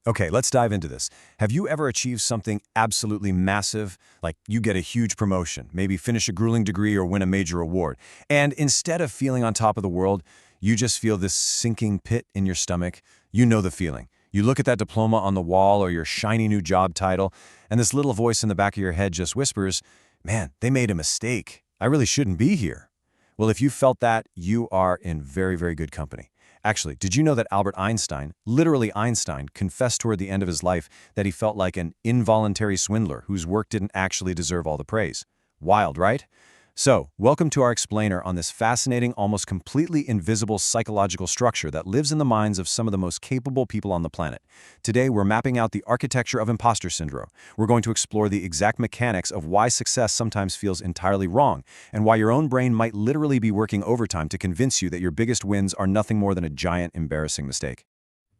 Okay, let's dive into this. Have you ever achieved something absolutely massive, like you get a huge promotion, maybe finish a grueling degree or win a major award, and instead of feeling on top of the world, you just feel this sinking pit in your stomach? You know the feeling. You look at that diploma on the wall or your shiny new job title, and this little voice in the back of your head just whispers, "Man, they made a mistake. I really shouldn't be here." Well, if you felt that, you are in very, very good company. Actually, did you know that Albert Einstein, literally Einstein, confessed toward the end of his life that he felt like an involuntary swindler whose work didn't actually deserve all the praise? Wild, right? So, welcome to our explainer on this fascinating, almost completely invisible psychological structure that lives in the minds of some of the most capable people on the planet. Today, we're mapping out the architecture of imposter syndrome. We're going to explore the exact mechanics of why success sometimes feels entirely wrong, and why your own brain might literally be working overtime to convince you that your biggest wins are nothing more than a giant, embarrassing mistake.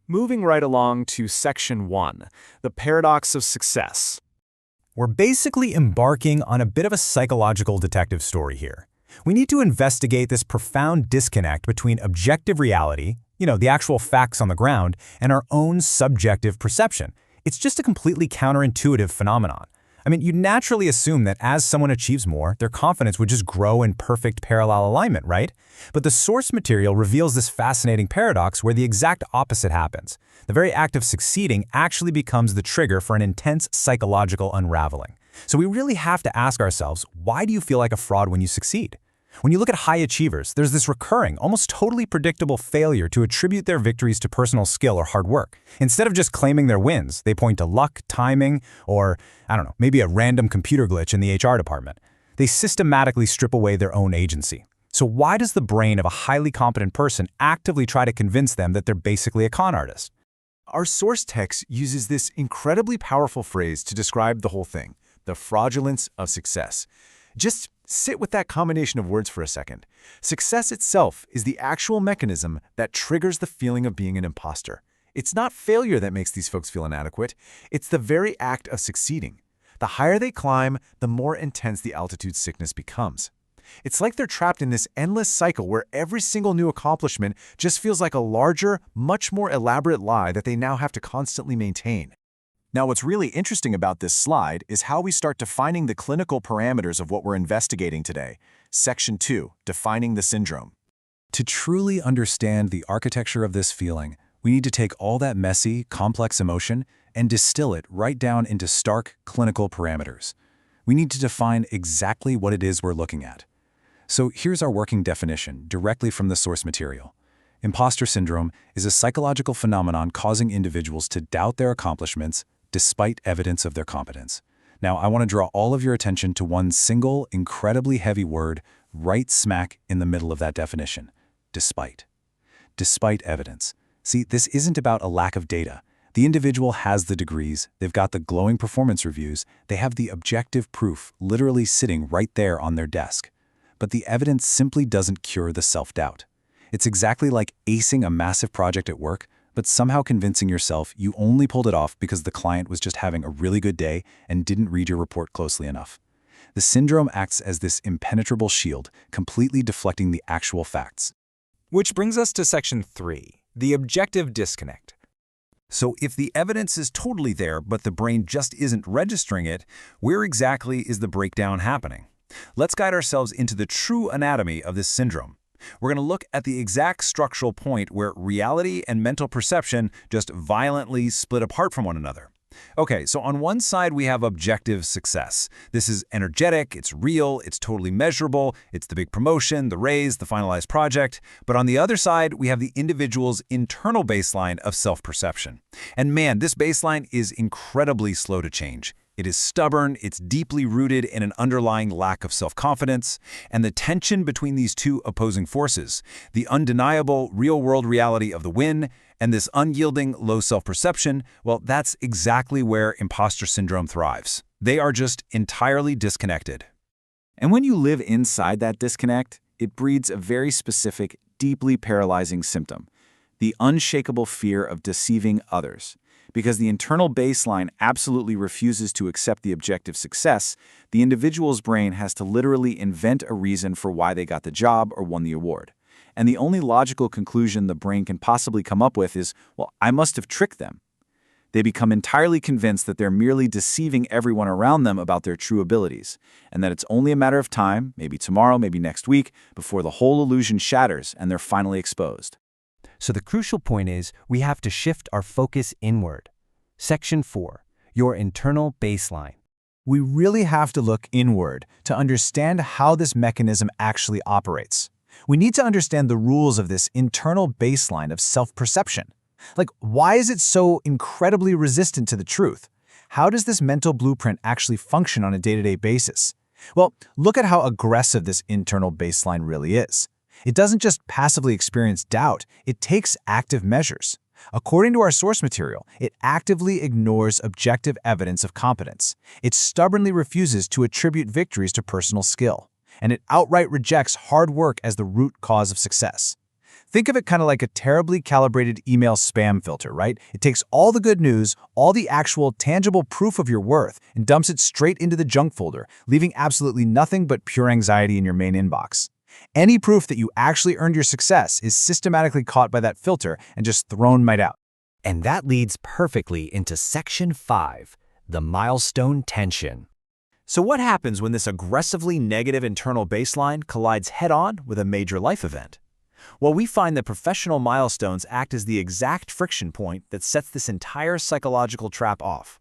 Moving right along to Section 1, the paradox of success. We're basically embarking on a bit of a psychological detective story here. We need to investigate this profound disconnect between objective reality, the actual facts on the ground, and our own subjective perception. It's just a completely counterintuitive phenomenon. You'd naturally assume that as someone achieves more, their confidence would just grow in perfect parallel alignment, right? But the source material reveals this fascinating paradox where the exact opposite happens. The very act of succeeding actually becomes the trigger for an intense psychological unraveling. So we really have to ask ourselves, why do you feel like a fraud when you succeed? When you look at high achievers, there's this recurring, almost totally predictable failure to attribute their victories to personal skill or hard work. Instead of just claiming their wins, they point to luck, timing, or, maybe a random computer glitch in the HR department. They systematically strip away their own agency. So why does the brain of a highly competent person actively try to convince them that they're basically a con artist? Our source text uses this incredibly powerful phrase to describe the whole thing, the fraudulence of success. Just sit with that combination of words for a second. Success itself is the actual mechanism that triggers the feeling of being an imposter. It's not failure that makes these folks feel inadequate. It's the very act of succeeding. The higher they climb, the more intense the altitude sickness becomes. It's like they're trapped in this endless cycle where every single new accomplishment just feels like a larger, much more elaborate lie that they now have to constantly maintain. Now, what's really interesting about this slide is how we start defining the clinical parameters of what we're investigating today. Section 2, Defining the Syndrome. To truly understand the architecture of this feeling, we need to take all that messy, complex emotion and distill it right down into stark clinical parameters. We need to define exactly what it is we're looking at. So here's our working definition, directly from the source material. Imposter syndrome is a psychological phenomenon causing individuals to doubt their accomplishments despite evidence of their competence. Now, I want to draw all of your attention to one single, incredibly heavy word right smack in the middle of that definition: despite. Despite evidence. See, this isn't about a lack of data. The individual has the degrees, they've got the glowing performance reviews, they have the objective proof literally sitting right there on their desk. But the evidence simply doesn't cure the self-doubt. It's exactly like acing a massive project at work, but somehow convincing yourself you only pulled it off because the client was just having a really good day and didn't read your report closely enough. The syndrome acts as this impenetrable shield, completely deflecting the actual facts. Which brings us to Section 3, the objective disconnect. So if the evidence is totally there, but the brain just isn't registering it, where exactly is the breakdown happening? Let's guide ourselves into the true anatomy of this syndrome. We're going to look at the exact structural point where reality and mental perception just violently split apart from one another. Okay, so on one side we have objective success. This is energetic, it's real, it's totally measurable, it's the big promotion, the raise, the finalized project. But on the other side, we have the individual's internal baseline of self-perception. And man, this baseline is incredibly slow to change. It is stubborn, it's deeply rooted in an underlying lack of self-confidence, and the tension between these two opposing forces, the undeniable real-world reality of the win and this unyielding low self-perception, well, that's exactly where imposter syndrome thrives. They are just entirely disconnected. And when you live inside that disconnect, it breeds a very specific, deeply paralyzing symptom: the unshakable fear of deceiving others. Because the internal baseline absolutely refuses to accept the objective success, the individual's brain has to literally invent a reason for why they got the job or won the award. And the only logical conclusion the brain can possibly come up with is, well, I must have tricked them. They become entirely convinced that they're merely deceiving everyone around them about their true abilities, and that it's only a matter of time, maybe tomorrow, maybe next week, before the whole illusion shatters and they're finally exposed. So the crucial point is we have to shift our focus inward. Section 4, your internal baseline. We really have to look inward to understand how this mechanism actually operates. We need to understand the rules of this internal baseline of self-perception. Like, why is it so incredibly resistant to the truth? How does this mental blueprint actually function on a day-to-day basis? Well, look at how aggressive this internal baseline really is. It doesn't just passively experience doubt, it takes active measures. According to our source material, it actively ignores objective evidence of competence. It stubbornly refuses to attribute victories to personal skill. And it outright rejects hard work as the root cause of success. Think of it kind of like a terribly calibrated email spam filter, right? It takes all the good news, all the actual tangible proof of your worth, and dumps it straight into the junk folder, leaving absolutely nothing but pure anxiety in your main inbox. Any proof that you actually earned your success is systematically caught by that filter and just thrown right out. And that leads perfectly into Section 5, the milestone tension. So what happens when this aggressively negative internal baseline collides head-on with a major life event? Well, we find that professional milestones act as the exact friction point that sets this entire psychological trap off.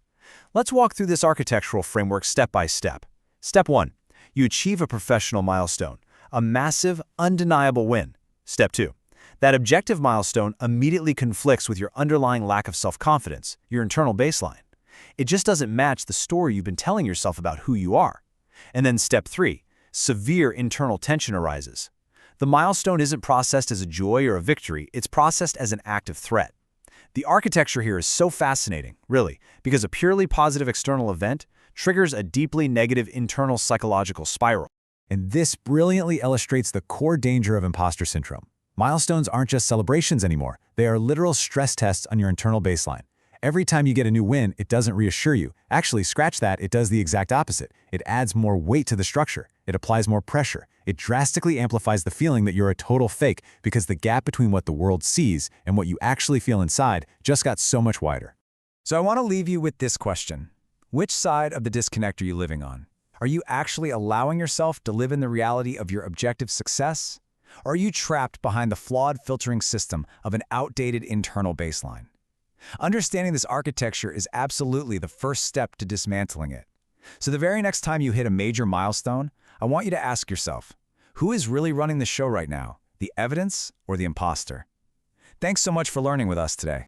Let's walk through this architectural framework step by step. Step 1. You achieve a professional milestone, a massive, undeniable win. Step 2. That objective milestone immediately conflicts with your underlying lack of self-confidence, your internal baseline. It just doesn't match the story you've been telling yourself about who you are. And then Step 3. Severe internal tension arises. The milestone isn't processed as a joy or a victory, it's processed as an active threat. The architecture here is so fascinating, really, because a purely positive external event triggers a deeply negative internal psychological spiral. And this brilliantly illustrates the core danger of imposter syndrome. Milestones aren't just celebrations anymore. They are literal stress tests on your internal baseline. Every time you get a new win, it doesn't reassure you. Actually, scratch that, it does the exact opposite. It adds more weight to the structure. It applies more pressure. It drastically amplifies the feeling that you're a total fake because the gap between what the world sees and what you actually feel inside just got so much wider. So I want to leave you with this question. Which side of the disconnect are you living on? Are you actually allowing yourself to live in the reality of your objective success? Or are you trapped behind the flawed filtering system of an outdated internal baseline? Understanding this architecture is absolutely the first step to dismantling it. So the very next time you hit a major milestone, I want you to ask yourself, who is really running the show right now, the evidence or the imposter? Thanks so much for learning with us today.